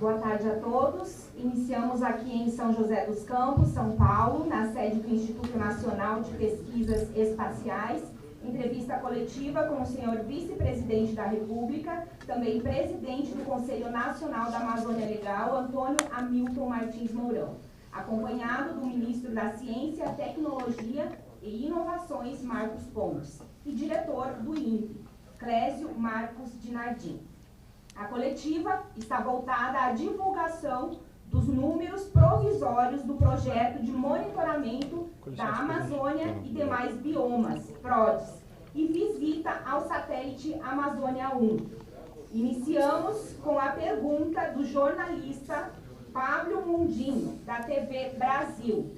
Boa tarde a todos. Iniciamos aqui em São José dos Campos, São Paulo, na sede do Instituto Nacional de Pesquisas Espaciais, entrevista coletiva com o senhor vice-presidente da República, também presidente do Conselho Nacional da Amazônia Legal, Antônio Hamilton Martins Mourão, acompanhado do ministro da Ciência, Tecnologia e Inovações, Marcos Pontes, e diretor do INPE, Clésio Marcos Dinardim. A coletiva está voltada à divulgação dos números provisórios do projeto de monitoramento da Amazônia e demais biomas, PRODES, e visita ao satélite Amazônia 1. Iniciamos com a pergunta do jornalista Pablo Mundinho, da TV Brasil.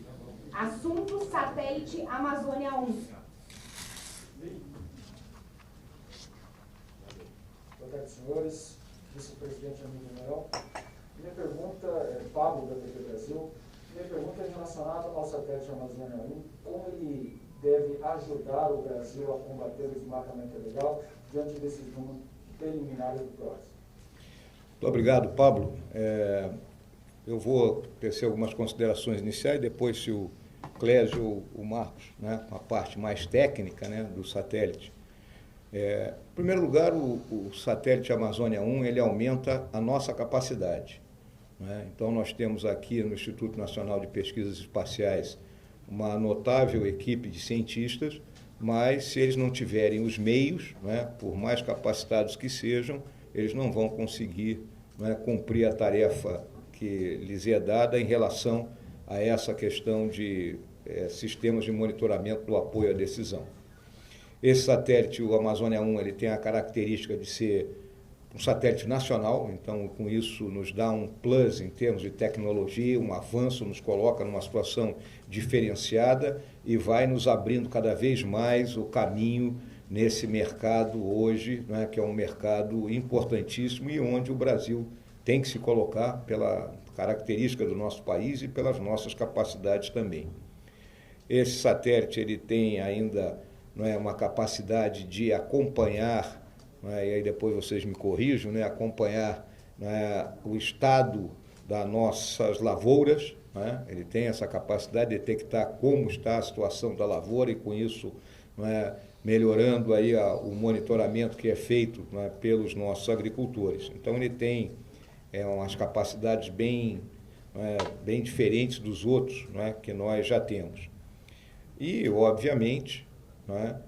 Assunto satélite Amazônia 1. Boa tarde, senhores. Vice-presidente Hamilton Mourão. Minha pergunta é Pablo, da TV Brasil. Minha pergunta é relacionada ao satélite Amazônia 1. Como ele deve ajudar o Brasil a combater o desmatamento ilegal diante desses números preliminares do PRODES? Muito obrigado, Pablo. Eu vou tecer algumas considerações iniciais, depois se o Clésio ou o Marcos, né, com a parte mais técnica, né, do satélite. Em primeiro lugar, o satélite Amazônia 1, ele aumenta a nossa capacidade, né? Então, nós temos aqui no Instituto Nacional de Pesquisas Espaciais uma notável equipe de cientistas, mas se eles não tiverem os meios, né, por mais capacitados que sejam, eles não vão conseguir, né, cumprir a tarefa que lhes é dada em relação a essa questão de sistemas de monitoramento do apoio à decisão. Esse satélite, o Amazônia 1, ele tem a característica de ser um satélite nacional, então com isso nos dá um plus em termos de tecnologia, um avanço, nos coloca numa situação diferenciada e vai nos abrindo cada vez mais o caminho nesse mercado hoje, né, que é um mercado importantíssimo e onde o Brasil tem que se colocar pela característica do nosso país e pelas nossas capacidades também. Esse satélite ele tem ainda, não é, uma capacidade de acompanhar, não é, e aí depois vocês me corrijam, né, acompanhar, não é, o estado das nossas lavouras, né, ele tem essa capacidade de detectar como está a situação da lavoura e com isso, não é, melhorando aí o monitoramento que é feito, não é, pelos nossos agricultores. Então ele tem umas capacidades bem diferentes dos outros, não é, que nós já temos. E, obviamente, não é,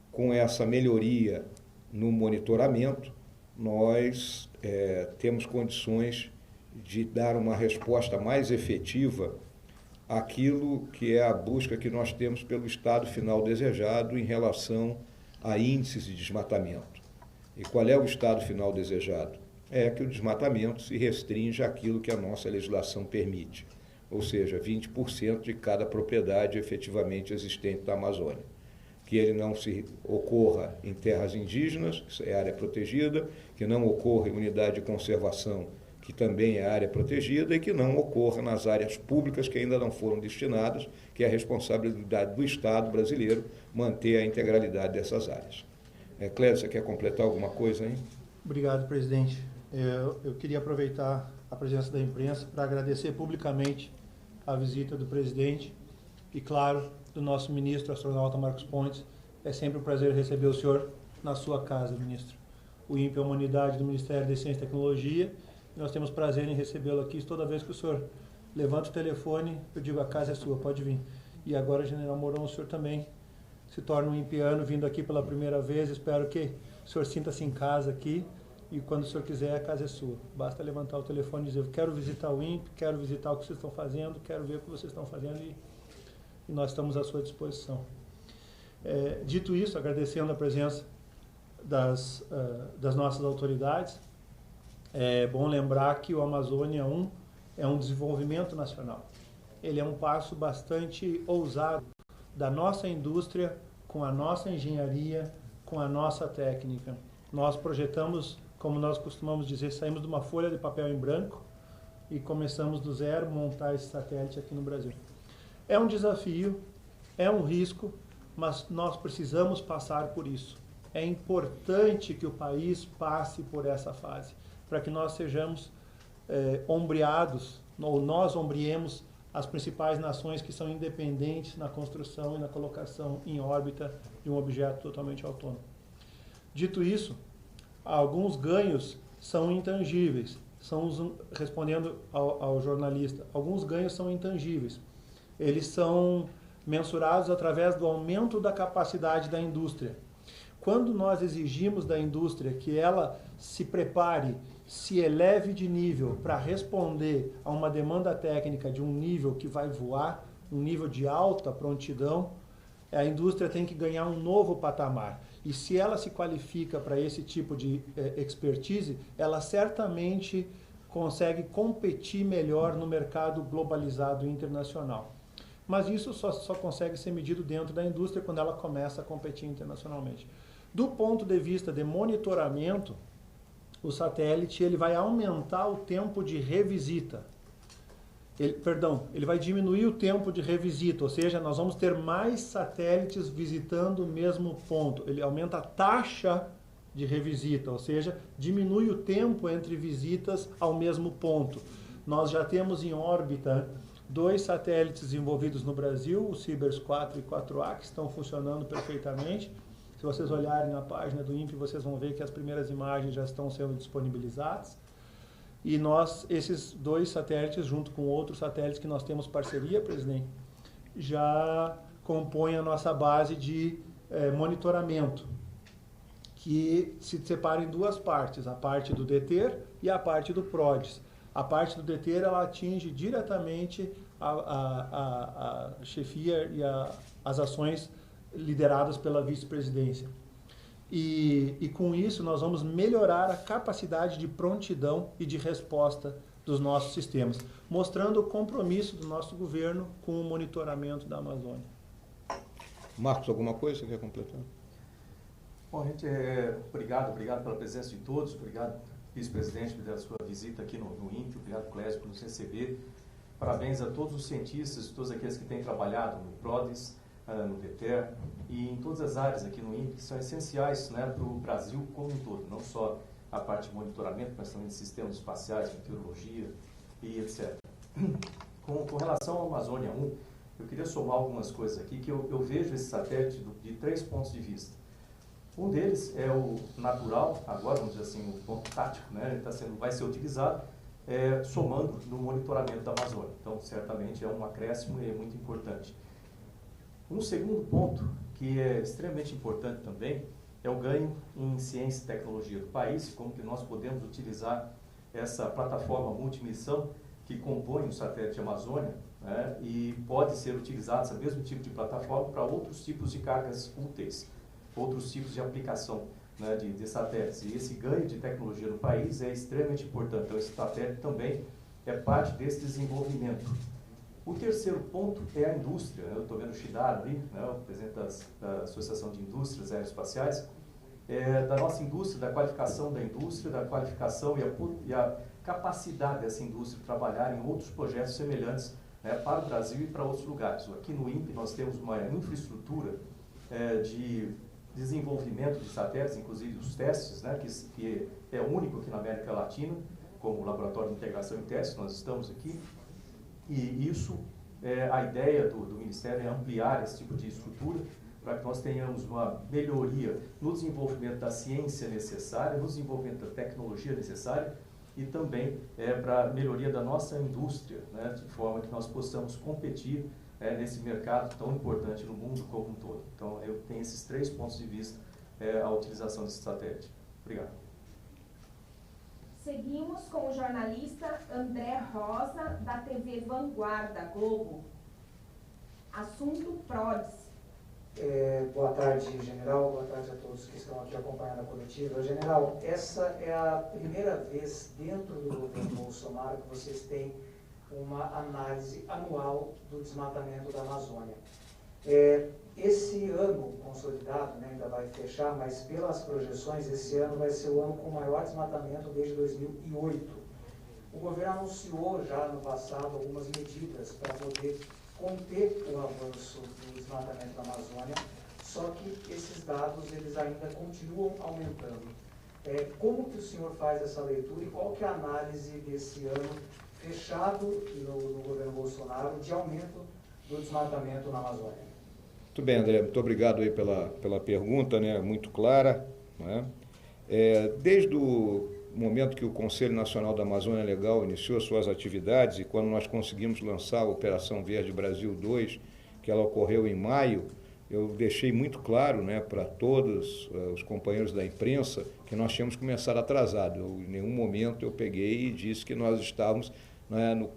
com essa melhoria no monitoramento, nós temos condições de dar uma resposta mais efetiva àquilo que é a busca que nós temos pelo estado final desejado em relação a índices de desmatamento. E qual é o estado final desejado? É que o desmatamento se restringe àquilo que a nossa legislação permite, ou seja, 20% de cada propriedade efetivamente existente da Amazônia. Que ele não se ocorra em terras indígenas, que é área protegida, que não ocorra em unidade de conservação, que também é área protegida, e que não ocorra nas áreas públicas que ainda não foram destinadas, que é a responsabilidade do Estado brasileiro manter a integralidade dessas áreas. Clésio, você quer completar alguma coisa aí? Obrigado, presidente. Eu queria aproveitar a presença da imprensa para agradecer publicamente a visita do presidente e, claro, do nosso ministro astronauta Marcos Pontes. É sempre um prazer receber o senhor na sua casa, ministro. O INPE é uma unidade do Ministério da Ciência e Tecnologia e nós temos prazer em recebê-lo aqui. Toda vez que o senhor levanta o telefone, eu digo, a casa é sua, pode vir. E agora, General Mourão, o senhor também se torna um impiano vindo aqui pela primeira vez. Espero que o senhor sinta-se em casa aqui. E quando o senhor quiser, a casa é sua. Basta levantar o telefone e dizer, eu quero visitar o INPE, quero visitar o que vocês estão fazendo, quero ver o que vocês estão fazendo e nós estamos à sua disposição. Dito isso, agradecendo a presença das nossas autoridades, é bom lembrar que o Amazônia 1 é um desenvolvimento nacional. Ele é um passo bastante ousado da nossa indústria com a nossa engenharia, com a nossa técnica. Nós projetamos, como nós costumamos dizer, saímos de uma folha de papel em branco e começamos do zero a montar esse satélite aqui no Brasil. É um desafio, é um risco, mas nós precisamos passar por isso. É importante que o país passe por essa fase, para que nós sejamos ombreados, ou nós ombreemos as principais nações que são independentes na construção e na colocação em órbita de um objeto totalmente autônomo. Dito isso, alguns ganhos são intangíveis, respondendo ao jornalista, alguns ganhos são intangíveis. Eles são mensurados através do aumento da capacidade da indústria. Quando nós exigimos da indústria que ela se prepare, se eleve de nível para responder a uma demanda técnica de um nível que vai voar, um nível de alta prontidão, a indústria tem que ganhar um novo patamar. E se ela se qualifica para esse tipo de expertise, ela certamente consegue competir melhor no mercado globalizado e internacional. Mas isso só consegue ser medido dentro da indústria quando ela começa a competir internacionalmente. Do ponto de vista de monitoramento, o satélite ele vai aumentar o tempo de revisita. Ele vai diminuir o tempo de revisita, ou seja, nós vamos ter mais satélites visitando o mesmo ponto. Ele aumenta a taxa de revisita, ou seja, diminui o tempo entre visitas ao mesmo ponto. Nós já temos em órbita 2 satélites envolvidos no Brasil, o Cibers 4 e 4A, que estão funcionando perfeitamente. Se vocês olharem na página do INPE, vocês vão ver que as primeiras imagens já estão sendo disponibilizadas. E esses 2 satélites, junto com outros satélites que nós temos parceria, presidente, já compõem a nossa base de monitoramento, que se separa em 2 partes, a parte do DETER e a parte do PRODES. A parte do DETER, ela atinge diretamente a chefia e as ações lideradas pela vice-presidência. E com isso nós vamos melhorar a capacidade de prontidão e de resposta dos nossos sistemas, mostrando o compromisso do nosso governo com o monitoramento da Amazônia. Marcos, alguma coisa que quer completar? Bom, gente, obrigado pela presença de todos, obrigado, vice-presidente, pela sua visita aqui no INPE, obrigado, Clésio, por nos receber. Parabéns a todos os cientistas, todos aqueles que têm trabalhado no PRODES, no DETER e em todas as áreas aqui no INPE que são essenciais, né, para o Brasil como um todo, não só a parte de monitoramento, mas também de sistemas espaciais, meteorologia e etc. Com relação ao Amazônia 1, eu queria somar algumas coisas aqui, que eu vejo esse satélite de 3 pontos de vista. Um deles é o natural, agora vamos dizer assim, o ponto tático, né, ele vai ser utilizado somando no monitoramento da Amazônia. Então, certamente é um acréscimo e é muito importante. Um segundo ponto, que é extremamente importante também, é o ganho em ciência e tecnologia do país, como que nós podemos utilizar essa plataforma multimissão que compõe o satélite Amazônia, né, e pode ser utilizado esse mesmo tipo de plataforma para outros tipos de cargas úteis, outros tipos de aplicação, né, de satélites. E esse ganho de tecnologia no país é extremamente importante. Então, esse satélite também é parte desse desenvolvimento. O terceiro ponto é a indústria. Eu estou vendo o Shidara ali, né, o presidente da Associação de Indústrias Aeroespaciais, da nossa indústria, da qualificação da indústria, da qualificação e a capacidade dessa indústria trabalhar em outros projetos semelhantes, né, para o Brasil e para outros lugares. Aqui no INPE nós temos uma infraestrutura de desenvolvimento de satélites, inclusive os testes, né, que é único aqui na América Latina, como Laboratório de Integração e Testes, nós estamos aqui. E isso, a ideia do Ministério é ampliar esse tipo de estrutura para que nós tenhamos uma melhoria no desenvolvimento da ciência necessária, no desenvolvimento da tecnologia necessária e também para a melhoria da nossa indústria, né, de forma que nós possamos competir nesse mercado tão importante no mundo como um todo. Então, eu tenho esses 3 pontos de vista a utilização desse satélite. Obrigado. Seguimos com o jornalista André Rosa, da TV Vanguarda Globo. Assunto PRODES. Boa tarde, general. Boa tarde a todos que estão aqui acompanhando a coletiva. General, essa é a primeira vez dentro do governo Bolsonaro que vocês têm uma análise anual do desmatamento da Amazônia. Esse ano consolidado, né, ainda vai fechar, mas pelas projeções, esse ano vai ser o ano com o maior desmatamento desde 2008. O governo anunciou já no passado algumas medidas para poder conter o avanço do desmatamento da Amazônia, só que esses dados eles ainda continuam aumentando. Como que o senhor faz essa leitura e qual que é a análise desse ano fechado no governo Bolsonaro de aumento do desmatamento na Amazônia? Muito bem, André, muito obrigado aí pela pergunta, né, muito clara, né? Desde o momento que o Conselho Nacional da Amazônia Legal iniciou suas atividades e quando nós conseguimos lançar a Operação Verde Brasil 2, que ela ocorreu em maio, eu deixei muito claro, né, para todos os companheiros da imprensa que nós tínhamos começado atrasado. Em nenhum momento eu peguei e disse que nós estávamos, né,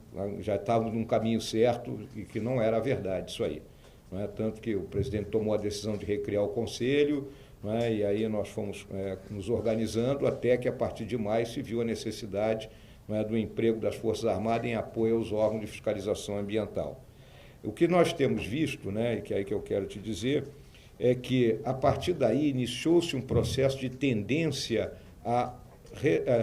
já estávamos num caminho certo e que não era a verdade isso aí. Né? Tanto que o presidente tomou a decisão de recriar o Conselho, né, e aí nós fomos nos organizando até que a partir de maio se viu a necessidade, né, do emprego das Forças Armadas em apoio aos órgãos de fiscalização ambiental. O que nós temos visto, né, e que é aí que eu quero te dizer, é que a partir daí iniciou-se um processo de tendência à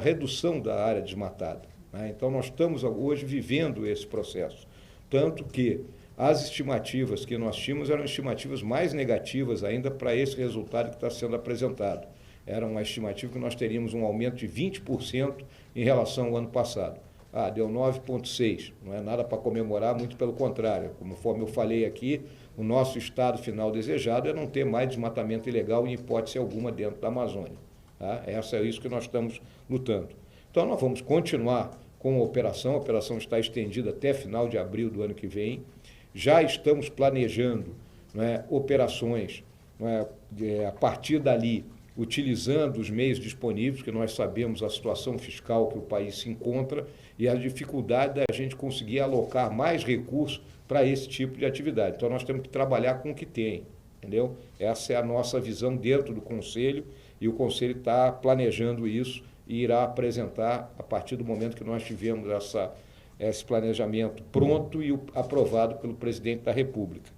redução da área desmatada. Né? Então nós estamos hoje vivendo esse processo. Tanto que as estimativas que nós tínhamos eram estimativas mais negativas ainda para esse resultado que está sendo apresentado. Era uma estimativa que nós teríamos um aumento de 20% em relação ao ano passado. Deu 9,6, não é nada para comemorar, muito pelo contrário. Conforme eu falei aqui, o nosso estado final desejado é não ter mais desmatamento ilegal em hipótese alguma dentro da Amazônia. Tá? É isso que nós estamos lutando. Então nós vamos continuar com a operação está estendida até final de abril do ano que vem. Já estamos planejando, né, operações, né, a partir dali, utilizando os meios disponíveis, que nós sabemos a situação fiscal que o país se encontra e a dificuldade da gente conseguir alocar mais recursos para esse tipo de atividade. Então, nós temos que trabalhar com o que tem, entendeu? Essa é a nossa visão dentro do Conselho e o Conselho está planejando isso e irá apresentar a partir do momento que nós tivemos esse planejamento pronto e aprovado pelo presidente da República.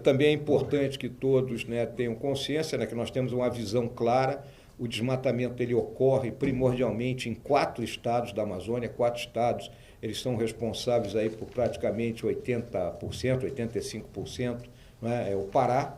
Também é importante que todos, né, tenham consciência, né, que nós temos uma visão clara. O desmatamento ele ocorre primordialmente em 4 estados da Amazônia. 4 estados, eles são responsáveis aí por praticamente 80%, 85%. Né? O Pará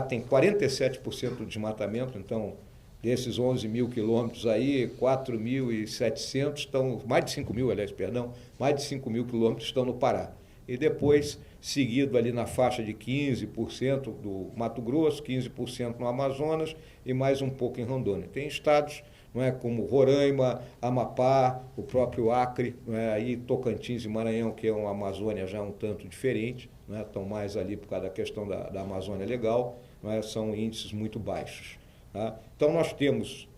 tem 47% do desmatamento, então desses 11 mil quilômetros aí, 4.700 estão, mais de 5 mil, aliás, perdão, mais de 5 mil quilômetros estão no Pará. E depois, seguido ali na faixa de 15% do Mato Grosso, 15% no Amazonas e mais um pouco em Rondônia. Tem estados, não é, como Roraima, Amapá, o próprio Acre, não é, aí Tocantins e Maranhão, que é uma Amazônia já um tanto diferente, não é, estão mais ali por causa da questão da Amazônia Legal, não é, são índices muito baixos. Tá? Então nós temos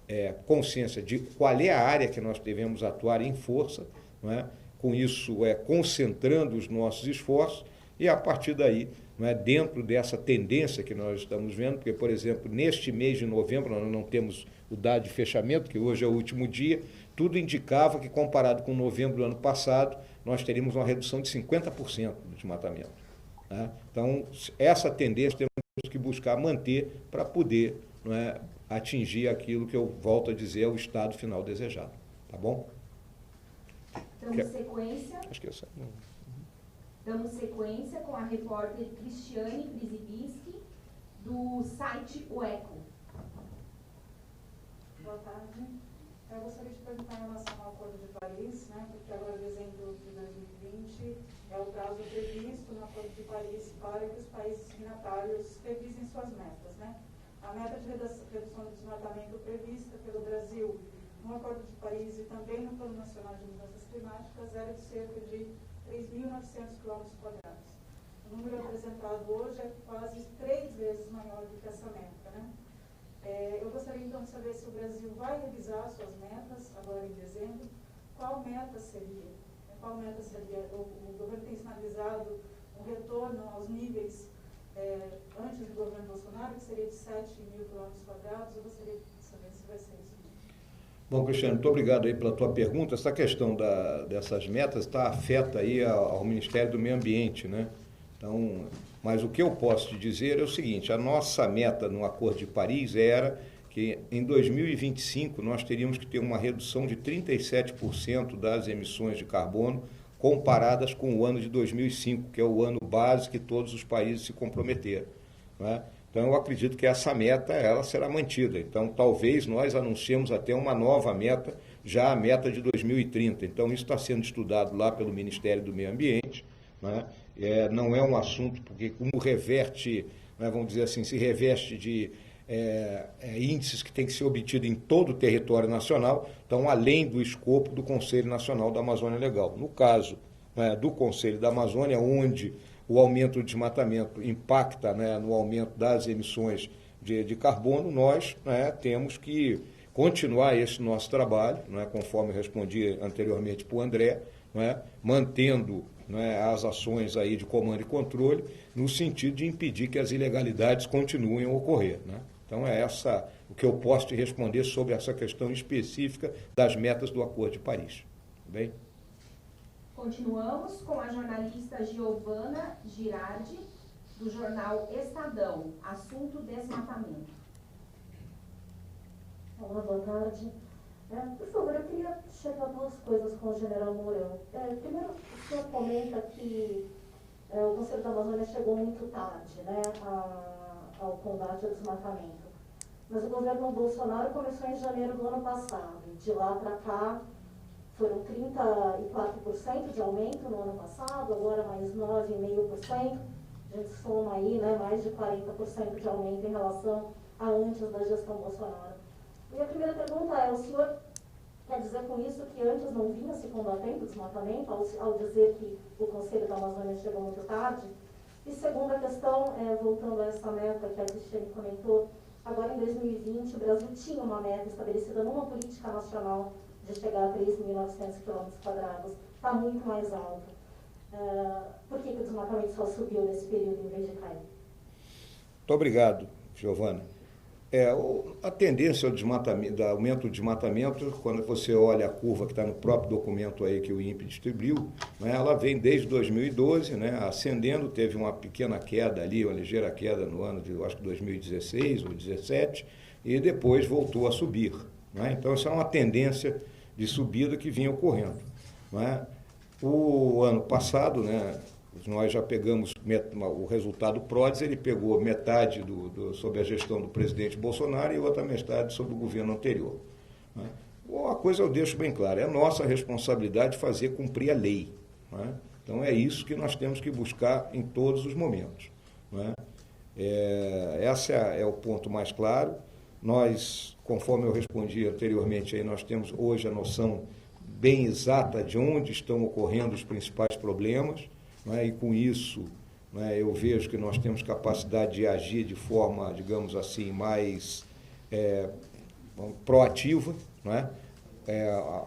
consciência de qual é a área que nós devemos atuar em força, não é? Com isso concentrando os nossos esforços e a partir daí, não é, dentro dessa tendência que nós estamos vendo, porque, por exemplo, neste mês de novembro nós não temos o dado de fechamento, que hoje é o último dia, tudo indicava que comparado com novembro do ano passado, nós teríamos uma redução de 50% do desmatamento. Tá? Então, essa tendência temos que buscar manter para poder, não é, atingir aquilo que eu volto a dizer é o estado final desejado. Tá bom? Damos sequência. Acho que eu sei. Damos sequência com a repórter Cristiane Brisibiski, do site O Eco. Boa tarde. Eu gostaria de perguntar em relação ao Acordo de Paris, né, porque agora, em dezembro de 2020, é o prazo previsto no Acordo de Paris para que os países signatários revisem suas metas. Né? A meta de redução do desmatamento prevista pelo Brasil no Acordo de Paris e também no Plano Nacional de Mudanças Climáticas era de cerca de 3.900 km². O número apresentado hoje é quase 3 vezes maior do que essa meta. Né? Eu gostaria então de saber se o Brasil vai revisar suas metas agora em dezembro. Qual meta seria? O governo tem sinalizado um retorno aos níveis antes do governo Bolsonaro, que seria de 7.000 km². Eu gostaria de saber se vai ser isso. Bom, Cristiano, muito obrigado aí pela tua pergunta. Essa questão dessas metas afeta aí ao Ministério do Meio Ambiente, né? Então, mas o que eu posso te dizer é o seguinte: a nossa meta no Acordo de Paris era que em 2025 nós teríamos que ter uma redução de 37% das emissões de carbono comparadas com o ano de 2005, que é o ano base que todos os países se comprometeram. Né? Então, eu acredito que essa meta ela será mantida. Então, talvez nós anunciemos até uma nova meta, já a meta de 2030. Então, isso está sendo estudado lá pelo Ministério do Meio Ambiente, né? Não é um assunto, porque como reverte, né, vamos dizer assim, se reveste de índices que têm que ser obtidos em todo o território nacional, então, além do escopo do Conselho Nacional da Amazônia Legal. No caso, né, do Conselho da Amazônia, onde o aumento do desmatamento impacta, né, no aumento das emissões de carbono, nós, né, temos que continuar esse nosso trabalho, né, conforme eu respondi anteriormente para o André, né, mantendo, né, as ações aí de comando e controle, no sentido de impedir que as ilegalidades continuem a ocorrer, né? Então, é essa o que eu posso te responder sobre essa questão específica das metas do Acordo de Paris. Tudo bem? Continuamos com a jornalista Giovana Girardi, do jornal Estadão. Assunto desmatamento. Olá, boa tarde. Por favor, eu queria checar duas coisas com o general Mourão. Primeiro, o senhor comenta que o Conselho da Amazônia chegou muito tarde, né, ao combate ao desmatamento. Mas o governo Bolsonaro começou em janeiro do ano passado. De lá para cá, foram 34% de aumento no ano passado, agora mais 9,5%. A gente soma aí, né, mais de 40% de aumento em relação a antes da gestão Bolsonaro. E a primeira pergunta é, o senhor quer dizer com isso que antes não vinha se combatendo o desmatamento, ao dizer que o Conselho da Amazônia chegou muito tarde? E segunda questão, voltando a essa meta que a Cristiane comentou, agora em 2020 o Brasil tinha uma meta estabelecida numa política nacional de chegar a 3.900 km², está muito mais alto. Por que o desmatamento só subiu nesse período em vez de cair? Muito obrigado, Giovana. A tendência ao desmatamento, ao aumento do desmatamento, quando você olha a curva que está no próprio documento aí que o INPE distribuiu, né, ela vem desde 2012, né, ascendendo, teve uma pequena queda ali, uma ligeira queda no ano de, acho que 2016 ou 2017, e depois voltou a subir, né? Então, essa é uma tendência de subida que vinha ocorrendo, né? O ano passado, né, nós já pegamos o resultado PRODES, ele pegou metade sob a gestão do presidente Bolsonaro e outra metade sob o governo anterior, né? Uma coisa eu deixo bem clara, é nossa responsabilidade fazer cumprir a lei, né? Então é isso que nós temos que buscar em todos os momentos, né? Esse é o ponto mais claro. Nós, conforme eu respondi anteriormente, aí nós temos hoje a noção bem exata de onde estão ocorrendo os principais problemas, né? E com isso, né, eu vejo que nós temos capacidade de agir de forma, digamos assim, mais proativa, né?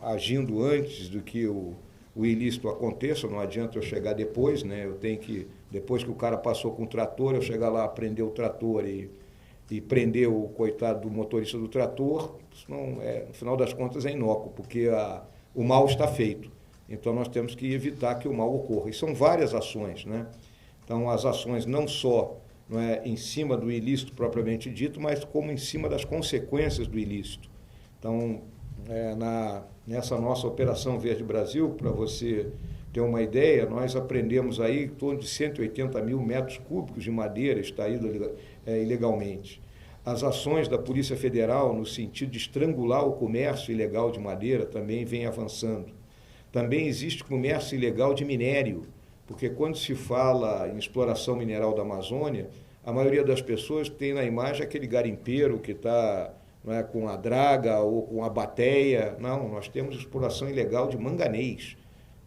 Agindo antes do que o ilícito aconteça. Não adianta eu chegar depois, né? Eu tenho que, depois que o cara passou com o trator, eu chegar lá, prender o trator e prender o coitado do motorista do trator, senão, no final das contas, é inócuo, porque o mal está feito. Então, nós temos que evitar que o mal ocorra. E são várias ações, né? Então, as ações não só, não é, em cima do ilícito propriamente dito, mas como em cima das consequências do ilícito. Então, nessa nossa Operação Verde Brasil, para você ter uma ideia, nós apreendemos aí em torno de 180 mil metros cúbicos de madeira extraída ilegalmente. As ações da Polícia Federal no sentido de estrangular o comércio ilegal de madeira também vem avançando. Também existe comércio ilegal de minério, porque quando se fala em exploração mineral da Amazônia, a maioria das pessoas tem na imagem aquele garimpeiro que está, não é, com a draga ou com a bateia. Não, nós temos exploração ilegal de manganês,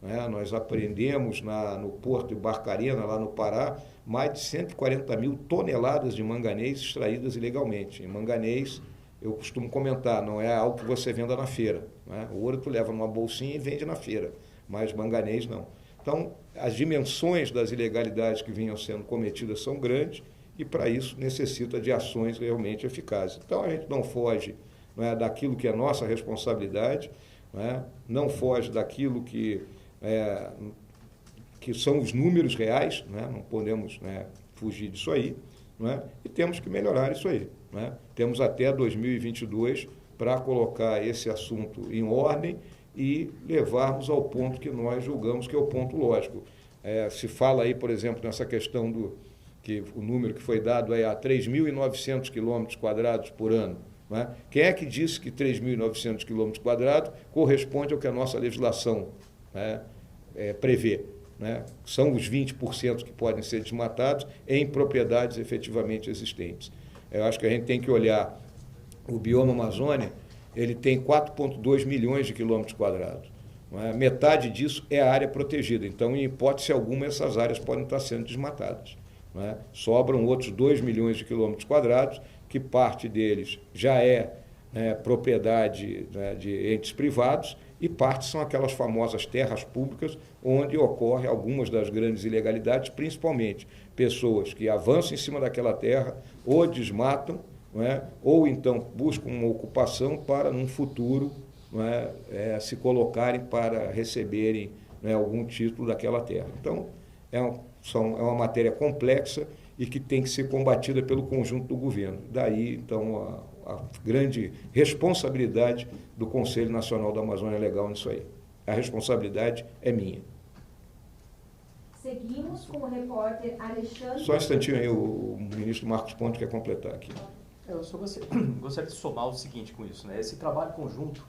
né? Nós apreendemos no Porto de Barcarena, lá no Pará, mais de 140 mil toneladas de manganês extraídas ilegalmente. E manganês, eu costumo comentar, não é algo que você venda na feira, né? O ouro tu leva numa bolsinha e vende na feira, mas manganês não. Então, as dimensões das ilegalidades que vinham sendo cometidas são grandes e, para isso, necessita de ações realmente eficazes. Então, a gente não foge, não é, daquilo que é nossa responsabilidade, não foge daquilo que são os números reais, né? Não podemos, né, fugir disso aí, né? E temos que melhorar isso aí, né? Temos até 2022 para colocar esse assunto em ordem e levarmos ao ponto que nós julgamos que é o ponto lógico. Se fala aí, por exemplo, nessa questão que o número que foi dado é a 3.900 quilômetros quadrados por ano. Não é? Quem é que disse que 3.900 quilômetros quadrados corresponde ao que a nossa legislação, né, prevê? Né? São os 20% que podem ser desmatados em propriedades efetivamente existentes. Eu acho que a gente tem que olhar o bioma Amazônia, ele tem 4,2 milhões de quilômetros quadrados. Não é? Metade disso é a área protegida, então, em hipótese alguma, essas áreas podem estar sendo desmatadas. Não é? Sobram outros 2 milhões de quilômetros quadrados, que parte deles já é propriedade, né, de entes privados, e parte são aquelas famosas terras públicas, onde ocorrem algumas das grandes ilegalidades, principalmente pessoas que avançam em cima daquela terra, ou desmatam, não é? Ou então buscam uma ocupação para, num futuro, não é, se colocarem para receberem, né, algum título daquela terra. Então, é uma matéria complexa e que tem que ser combatida pelo conjunto do governo. Daí, então, a grande responsabilidade do Conselho Nacional da Amazônia Legal nisso aí. A responsabilidade é minha. Seguimos com o repórter Alexandre... Só um instantinho aí, o ministro Marcos Pontes quer completar aqui. Eu só gostaria de somar o seguinte com isso, né? Esse trabalho conjunto,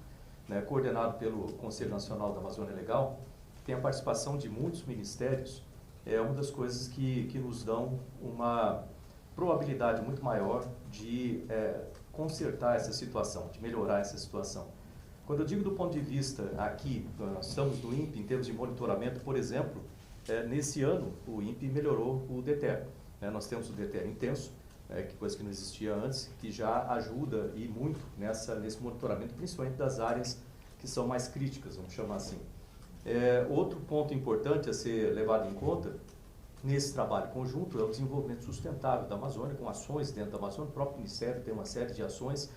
né, coordenado pelo Conselho Nacional da Amazônia Legal, tem a participação de muitos ministérios, é uma das coisas que nos dão uma probabilidade muito maior de consertar essa situação, de melhorar essa situação. Quando eu digo do ponto de vista aqui, nós estamos no INPE, em termos de monitoramento, por exemplo, nesse ano o INPE melhorou o DETER. Nós temos o DETER intenso, que coisa que não existia antes, que já ajuda e muito nesse monitoramento, principalmente das áreas que são mais críticas, vamos chamar assim. Outro ponto importante a ser levado em conta nesse trabalho conjunto é o desenvolvimento sustentável da Amazônia, com ações dentro da Amazônia. O próprio Ministério tem uma série de ações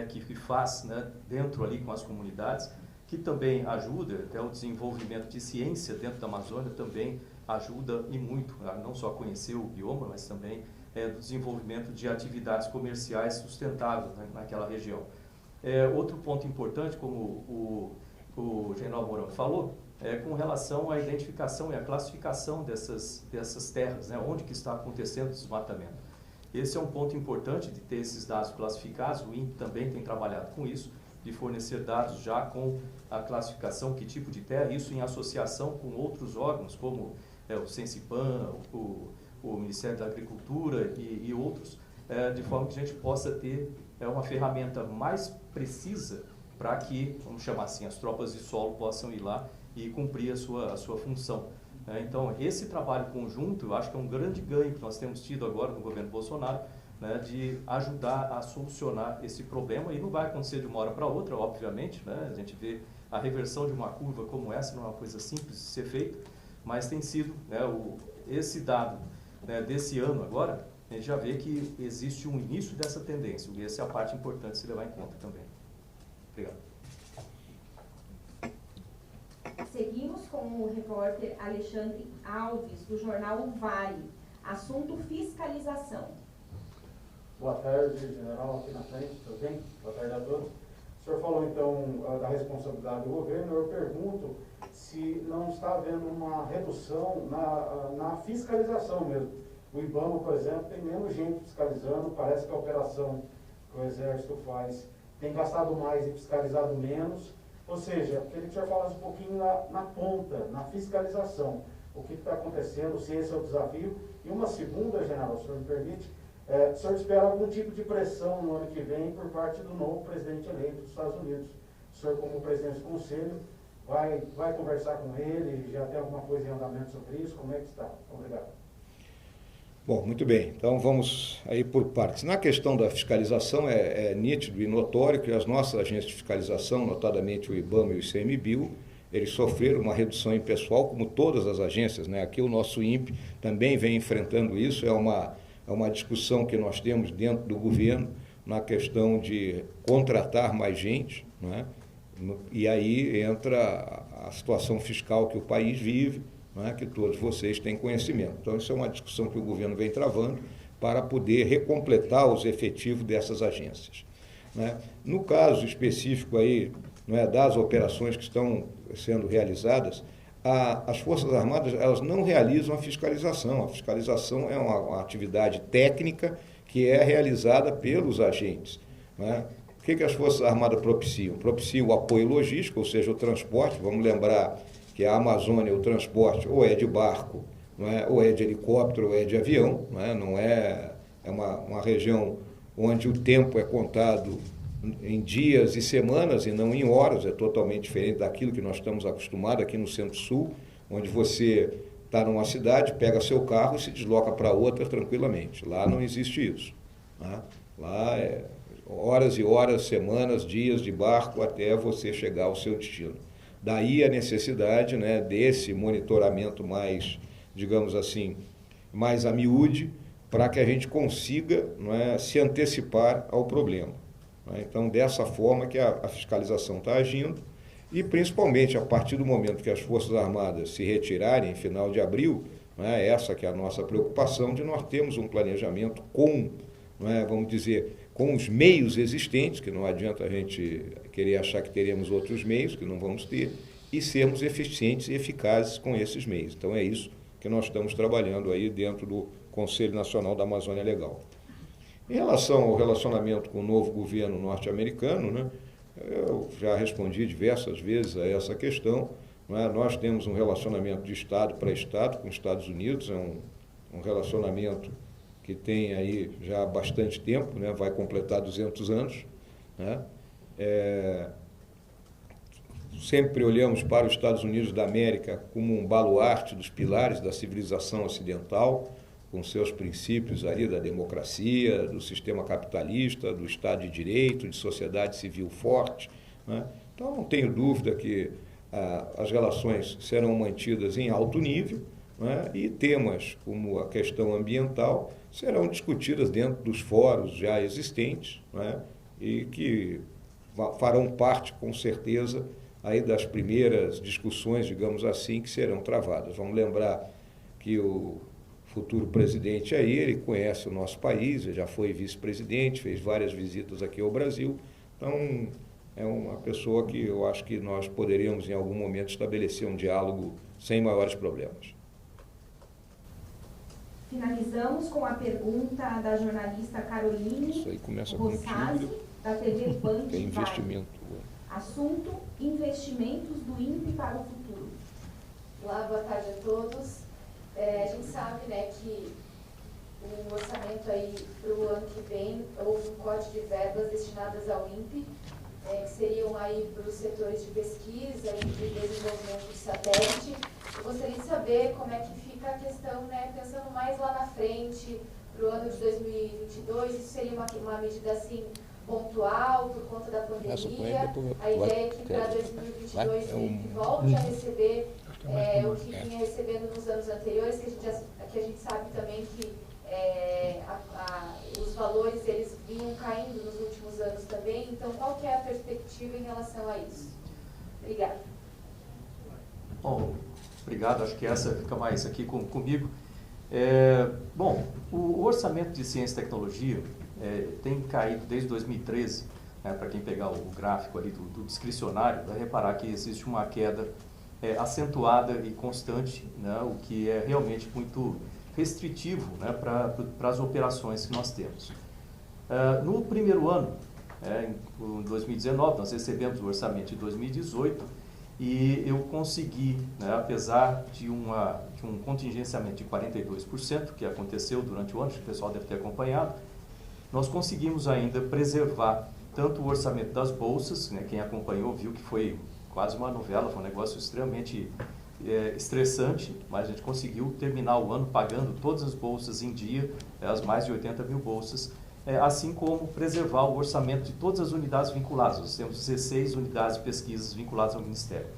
que faz, né, dentro ali com as comunidades, que também ajuda, até o desenvolvimento de ciência dentro da Amazônia também ajuda e muito, não só a conhecer o bioma, mas também do desenvolvimento de atividades comerciais sustentáveis, né, naquela região. Outro ponto importante, como o general Mourão falou, com relação à identificação e à classificação dessas terras, né, onde que está acontecendo o desmatamento. Esse é um ponto importante de ter esses dados classificados. O INPE também tem trabalhado com isso, de fornecer dados já com a classificação, que tipo de terra, isso em associação com outros órgãos, como o Sensipan, o Ministério da Agricultura e outros, de forma que a gente possa ter uma ferramenta mais precisa para que, vamos chamar assim, as tropas de solo possam ir lá e cumprir a sua função. Então, esse trabalho conjunto, eu acho que é um grande ganho que nós temos tido agora no governo Bolsonaro, né, de ajudar a solucionar esse problema, e não vai acontecer de uma hora para outra, obviamente, né? A gente vê a reversão de uma curva como essa, não é uma coisa simples de ser feita, mas tem sido, né, esse dado, né, desse ano agora, a gente já vê que existe um início dessa tendência, e essa é a parte importante de se levar em conta também. Obrigado. Seguimos com o repórter Alexandre Alves, do jornal O Vale. Assunto fiscalização. Boa tarde, general, aqui na frente, tudo bem? Boa tarde a todos. O senhor falou, então, da responsabilidade do governo. Eu pergunto se não está havendo uma redução na fiscalização mesmo. O IBAMA, por exemplo, tem menos gente fiscalizando, parece que a operação que o Exército faz tem gastado mais e fiscalizado menos. Ou seja, queria que o senhor falasse um pouquinho na ponta, na fiscalização, o que está acontecendo, se esse é o desafio. E uma segunda, general, se o senhor me permite, o senhor espera algum tipo de pressão no ano que vem por parte do novo presidente eleito dos Estados Unidos. O senhor, como presidente do Conselho, vai conversar com ele, já tem alguma coisa em andamento sobre isso? Como é que está? Obrigado. Bom, muito bem. Então vamos aí por partes. Na questão da fiscalização, é nítido e notório que as nossas agências de fiscalização, notadamente o IBAMA e o ICMBio, eles sofreram uma redução em pessoal, como todas as agências, né? Aqui o nosso INPE também vem enfrentando isso, é uma discussão que nós temos dentro do governo na questão de contratar mais gente, né? E aí entra a situação fiscal que o país vive, né, que todos vocês têm conhecimento. Então, isso é uma discussão que o governo vem travando para poder recompletar os efetivos dessas agências, né? No caso específico aí, não é, das operações que estão sendo realizadas, as Forças Armadas, elas não realizam a fiscalização. A fiscalização é uma atividade técnica que é realizada pelos agentes, né? O que as Forças Armadas propiciam? Propiciam o apoio logístico, ou seja, o transporte. Vamos lembrar que a Amazônia, o transporte, ou é de barco, não é? Ou é de helicóptero, ou é de avião, não é uma região onde o tempo é contado em dias e semanas e não em horas, é totalmente diferente daquilo que nós estamos acostumados aqui no Centro-Sul, onde você está numa cidade, pega seu carro e se desloca para outra tranquilamente. Lá não existe isso, né? Lá é horas e horas, semanas, dias de barco até você chegar ao seu destino. Daí a necessidade, né, desse monitoramento mais, digamos assim, mais a miúde, para que a gente consiga, não é, se antecipar ao problema. Então, dessa forma que a fiscalização está agindo, e principalmente a partir do momento que as Forças Armadas se retirarem, em final de abril, essa que é a nossa preocupação, de nós termos um planejamento com, vamos dizer, com os meios existentes, que não adianta a gente querer achar que teremos outros meios, que não vamos ter, e sermos eficientes e eficazes com esses meios. Então, é isso que nós estamos trabalhando aí dentro do Conselho Nacional da Amazônia Legal. Em relação ao relacionamento com o novo governo norte-americano, né, eu já respondi diversas vezes a essa questão. Nós temos um relacionamento de Estado para Estado com os Estados Unidos, é um relacionamento que tem aí já bastante tempo, né, vai completar 200 anos. Né, sempre olhamos para os Estados Unidos da América como um baluarte dos pilares da civilização ocidental, com seus princípios ali da democracia, do sistema capitalista, do Estado de Direito, de sociedade civil forte, né? Então, não tenho dúvida que as relações serão mantidas em alto nível, né? E temas como a questão ambiental serão discutidas dentro dos fóruns já existentes, né? E que farão parte, com certeza, aí das primeiras discussões, digamos assim, que serão travadas. Vamos lembrar que o futuro presidente aí, ele conhece o nosso país, ele já foi vice-presidente, fez várias visitas aqui ao Brasil, então é uma pessoa que eu acho que nós poderíamos em algum momento estabelecer um diálogo sem maiores problemas. Finalizamos com a pergunta da jornalista Caroline Rossazzi, da TV Band. É investimento. Assunto: investimentos do INPE para o futuro. Olá, boa tarde a todos. A gente sabe, né, que o orçamento aí para o ano que vem houve um corte de verbas destinadas ao INPE, que seriam aí para os setores de pesquisa e de desenvolvimento de satélite. Eu gostaria de saber como é que fica a questão, né, pensando mais lá na frente, para o ano de 2022, isso seria uma medida assim pontual por conta da pandemia. A ideia é que para 2022 o INPE volte a receber o que vinha recebendo nos anos anteriores, que a gente sabe também que os valores eles vinham caindo nos últimos anos também. Então, qual que é a perspectiva em relação a isso? Obrigada. Bom, obrigado. Acho que essa fica mais aqui comigo. Bom, o orçamento de ciência e tecnologia tem caído desde 2013. Para quem pegar o gráfico ali do discricionário, vai reparar que existe uma queda acentuada e constante, né, o que é realmente muito restritivo, né, para as operações que nós temos. No primeiro ano, em 2019, nós recebemos o orçamento de 2018 e eu consegui, né, apesar de um contingenciamento de 42%, que aconteceu durante o ano, que o pessoal deve ter acompanhado, nós conseguimos ainda preservar tanto o orçamento das bolsas, né, quem acompanhou viu que foi quase uma novela, foi um negócio extremamente estressante, mas a gente conseguiu terminar o ano pagando todas as bolsas em dia, as mais de 80 mil bolsas, assim como preservar o orçamento de todas as unidades vinculadas. Nós temos 16 unidades de pesquisas vinculadas ao Ministério.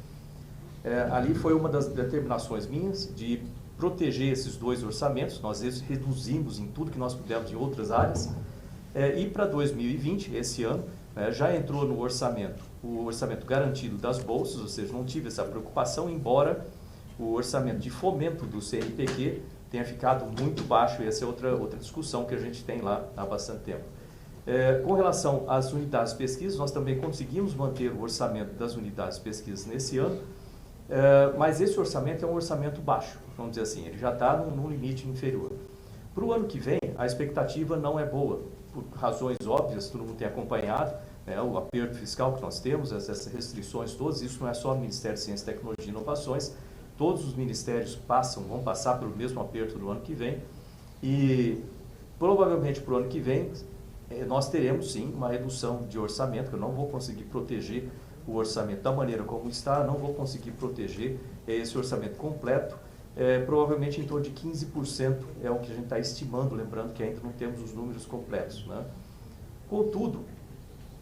Ali foi uma das determinações minhas de proteger esses dois orçamentos, nós reduzimos em tudo que nós pudemos em outras áreas, e para 2020, esse ano, já entrou no orçamento o orçamento garantido das bolsas, ou seja, não tive essa preocupação, embora o orçamento de fomento do CNPq tenha ficado muito baixo, e essa é outra discussão que a gente tem lá há bastante tempo. Com relação às unidades de pesquisa, nós também conseguimos manter o orçamento das unidades de pesquisa nesse ano, Mas esse orçamento é um orçamento baixo, vamos dizer assim, ele já está num limite inferior. Para o ano que vem, a expectativa não é boa, por razões óbvias, todo mundo tem acompanhado, né, o aperto fiscal que nós temos, essas restrições todas, isso não é só no Ministério de Ciência, Tecnologia e Inovações, todos os ministérios vão passar pelo mesmo aperto no ano que vem, e provavelmente para o ano que vem nós teremos sim uma redução de orçamento, que eu não vou conseguir proteger o orçamento da maneira como está, não vou conseguir proteger esse orçamento completo, provavelmente em torno de 15% é o que a gente está estimando, lembrando que ainda não temos os números completos, né? Contudo,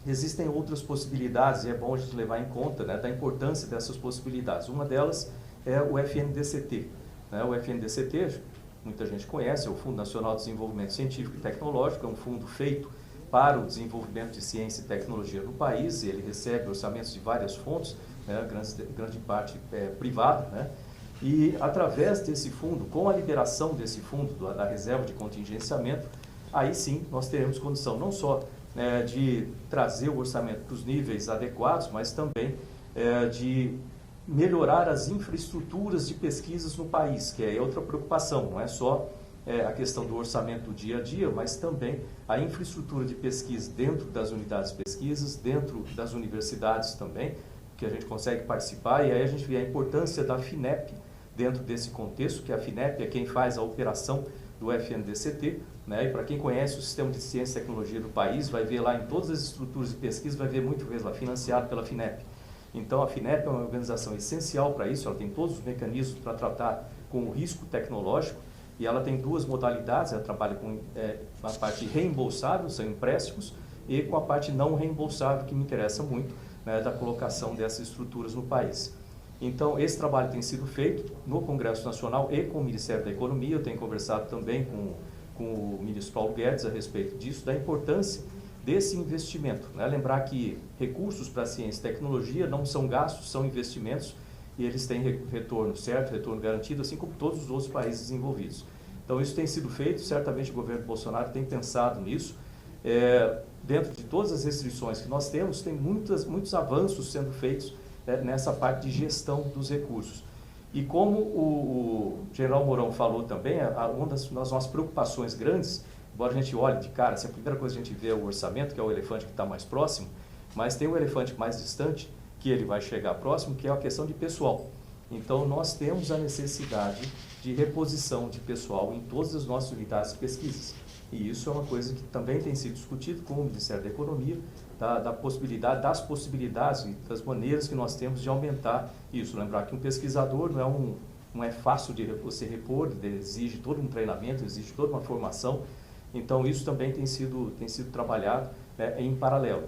existem outras possibilidades e é bom a gente levar em conta, né, da importância dessas possibilidades. Uma delas é o FNDCT. Né? O FNDCT, muita gente conhece, é o Fundo Nacional de Desenvolvimento Científico e Tecnológico, é um fundo feito para o desenvolvimento de ciência e tecnologia no país, e ele recebe orçamentos de várias fontes, né, grande parte privada, né? E através desse fundo, com a liberação desse fundo, da reserva de contingenciamento, aí sim nós teremos condição não só de trazer o orçamento para os níveis adequados, mas também de melhorar as infraestruturas de pesquisas no país, que é outra preocupação, não é só a questão do orçamento do dia a dia, mas também a infraestrutura de pesquisa dentro das unidades de pesquisas, dentro das universidades também, que a gente consegue participar, e aí a gente vê a importância da FINEP dentro desse contexto, que a FINEP é quem faz a operação do FNDCT, né? E para quem conhece o sistema de ciência e tecnologia do país, vai ver lá em todas as estruturas de pesquisa, vai ver muitas vezes lá financiado pela FINEP. Então a FINEP é uma organização essencial para isso, ela tem todos os mecanismos para tratar com o risco tecnológico, e ela tem duas modalidades, ela trabalha com a parte reembolsável, são empréstimos, e com a parte não reembolsável, que me interessa muito, né, da colocação dessas estruturas no país. Então, esse trabalho tem sido feito no Congresso Nacional e com o Ministério da Economia. Eu tenho conversado também com o ministro Paulo Guedes a respeito disso, da importância desse investimento. Né? Lembrar que recursos para ciência e tecnologia não são gastos, são investimentos, e eles têm retorno certo, retorno garantido, assim como todos os outros países desenvolvidos. Então, isso tem sido feito, certamente o governo Bolsonaro tem pensado nisso. Dentro de todas as restrições que nós temos, tem muitos avanços sendo feitos nessa parte de gestão dos recursos. E como o general Mourão falou também, uma das nossas preocupações grandes, embora a gente olhe de cara, se a primeira coisa que a gente vê é o orçamento, que é o elefante que está mais próximo, mas tem o elefante mais distante, que ele vai chegar próximo, que é a questão de pessoal. Então, nós temos a necessidade de reposição de pessoal em todas as nossas unidades de pesquisas. E isso é uma coisa que também tem sido discutido com o Ministério da Economia, das possibilidades e das maneiras que nós temos de aumentar isso. Lembrar que um pesquisador não é fácil de você repor, ele exige todo um treinamento, exige toda uma formação. Então, isso também tem sido trabalhado em paralelo.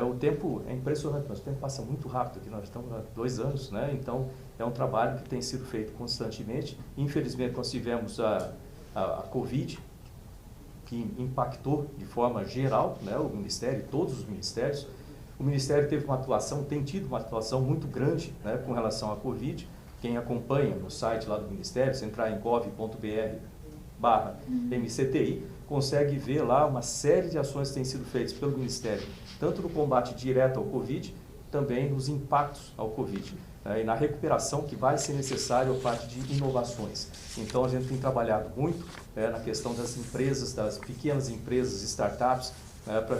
O tempo é impressionante, mas o tempo passa muito rápido aqui, nós estamos há 2 anos, né? Então é um trabalho que tem sido feito constantemente. Infelizmente, nós tivemos a Covid, que impactou de forma geral, né, o Ministério, todos os ministérios. O Ministério tem tido uma atuação muito grande, né, com relação à Covid. Quem acompanha no site lá do Ministério, se entrar em gov.br/MCTI, consegue ver lá uma série de ações que têm sido feitas pelo Ministério, tanto no combate direto ao Covid, também nos impactos ao Covid, né, e na recuperação que vai ser necessário a parte de inovações. Então, a gente tem trabalhado muito na questão das empresas, das pequenas empresas, startups, para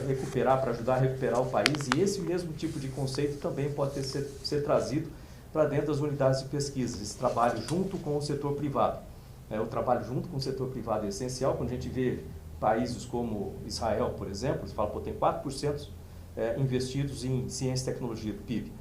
ajudar a recuperar o país, e esse mesmo tipo de conceito também pode ser trazido para dentro das unidades de pesquisa, esse trabalho junto com o setor privado. O trabalho junto com o setor privado é essencial. Quando a gente vê países como Israel, por exemplo, você fala, tem 4% investidos em ciência e tecnologia do PIB.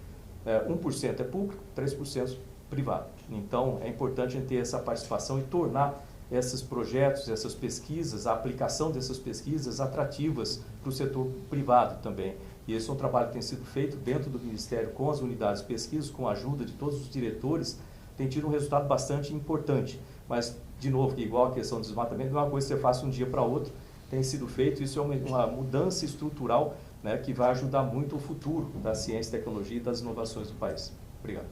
1% é público, 3% privado. Então, é importante a gente ter essa participação e tornar esses projetos, essas pesquisas, a aplicação dessas pesquisas atrativas para o setor privado também. E esse é um trabalho que tem sido feito dentro do Ministério com as unidades de pesquisa, com a ajuda de todos os diretores, tem tido um resultado bastante importante. Mas, de novo, igual a questão do desmatamento, não é uma coisa que você faça um dia para outro, tem sido feito, isso é uma mudança estrutural, né, que vai ajudar muito o futuro da ciência, tecnologia e das inovações do país. Obrigado.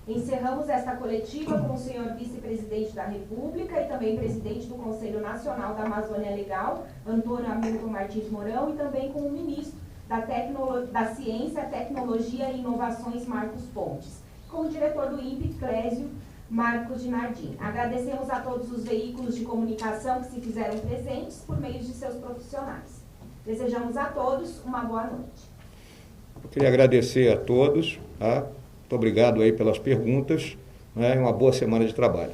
Encerramos esta coletiva com o senhor vice-presidente da República e também presidente do Conselho Nacional da Amazônia Legal, Antônio Hamilton Martins Mourão, e também com o ministro da Ciência, Tecnologia e Inovações Marcos Pontes, com o diretor do INPE, Clésio Marcos de Nardim. Agradecemos a todos os veículos de comunicação que se fizeram presentes por meio de seus profissionais. Desejamos a todos uma boa noite. Eu queria agradecer a todos, tá? Muito obrigado aí pelas perguntas, né? E uma boa semana de trabalho.